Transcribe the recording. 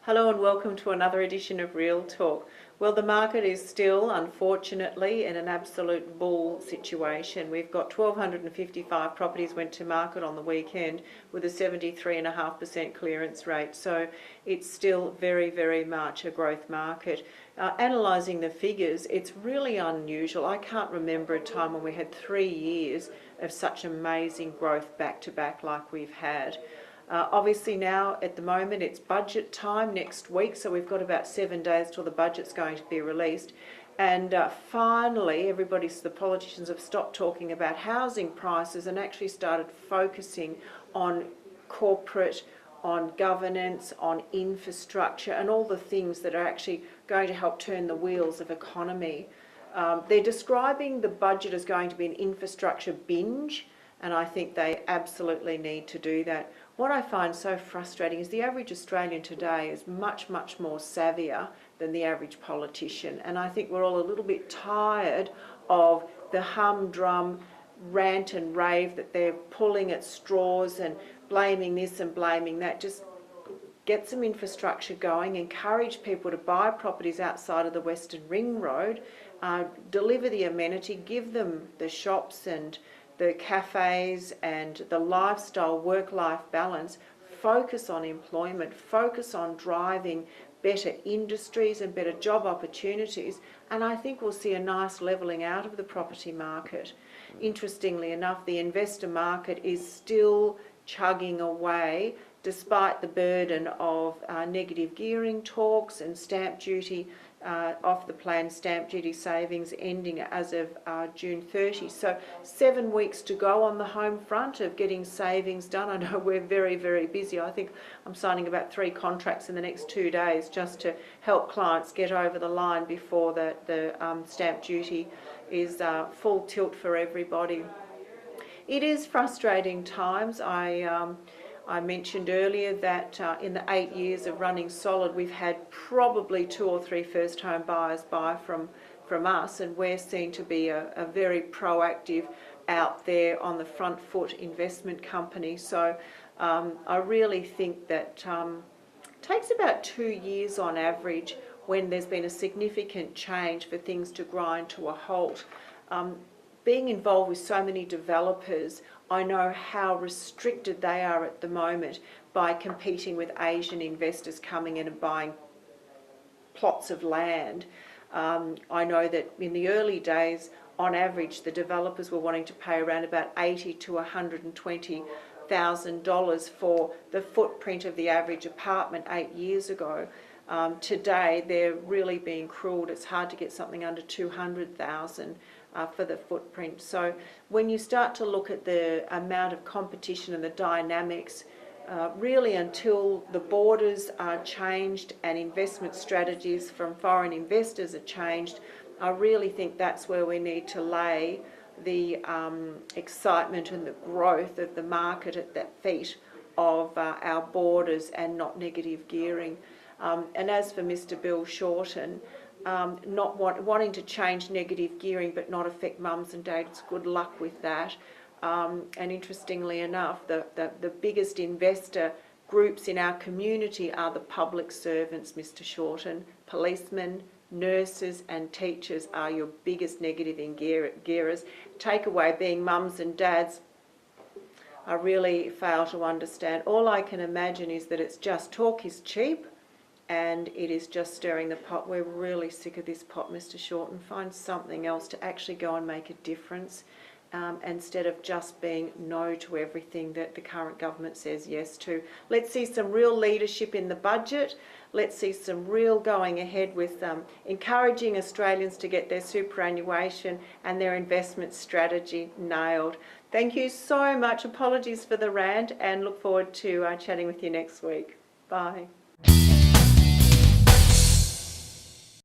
Hello and welcome to another edition of Real Talk. Well, the market is still, unfortunately, in an absolute bull situation. We've got 1,255 properties went to market on the weekend with a 73.5% clearance rate. So it's still very, very much a growth market. Analysing the figures, it's really unusual. I can't remember a time when we had 3 years of such amazing growth back to back like we've had. Obviously now at the moment it's budget time next week, so we've got about 7 days till the budget's going to be released. And finally the politicians have stopped talking about housing prices and actually started focusing on corporate, on governance, on infrastructure and all the things that are actually going to help turn the wheels of economy. They're describing the budget as going to be an infrastructure binge, and I think they absolutely need to do that. What I find so frustrating is the average Australian today is much, much more savvier than the average politician. And I think we're all a little bit tired of the humdrum rant and rave that they're pulling at straws and blaming this and blaming that. Just get some infrastructure going, encourage people to buy properties outside of the Western Ring Road, deliver the amenity, give them the shops and the cafes and the lifestyle, work-life balance, focus on employment, focus on driving better industries and better job opportunities, and I think we'll see a nice levelling out of the property market. Interestingly enough, the investor market is still chugging away despite the burden of negative gearing talks and stamp duty, off the plan stamp duty savings ending as of June 30. So 7 weeks to go on the home front of getting savings done. I know we're very, very busy. I think I'm signing about 3 contracts in the next 2 days just to help clients get over the line before the stamp duty is full tilt for everybody. It is frustrating times. I mentioned earlier that in the 8 years of running Solid, we've had probably 2 or 3 first home buyers buy from us, and we're seen to be a very proactive, out there on the front foot investment company. So I really think that takes about 2 years on average when there's been a significant change for things to grind to a halt. Being involved with so many developers, I know how restricted they are at the moment by competing with Asian investors coming in and buying plots of land. I know that in the early days, on average, the developers were wanting to pay around about $80,000 to $120,000 for the footprint of the average apartment 8 years ago. Today, they're really being cruel. It's hard to get something under $200,000 for the footprint. So when you start to look at the amount of competition and the dynamics, really until the borders are changed and investment strategies from foreign investors are changed, I really think that's where we need to lay the excitement and the growth of the market at the feet of our borders and not negative gearing. And as for Mr. Bill Shorten, not wanting to change negative gearing but not affect mums and dads, good luck with that. And interestingly enough, the biggest investor groups in our community are the public servants, Mr. Shorten. Policemen, nurses and teachers are your biggest negative gearers. Takeaway being mums and dads, I really fail to understand. All I can imagine is that it's just talk is cheap, and it is just stirring the pot. We're really sick of this pot, Mr. Shorten. Find something else to actually go and make a difference, instead of just being no to everything that the current government says yes to. Let's see some real leadership in the budget. Let's see some real going ahead with encouraging Australians to get their superannuation and their investment strategy nailed. Thank you so much. Apologies for the rant, and look forward to chatting with you next week. Bye.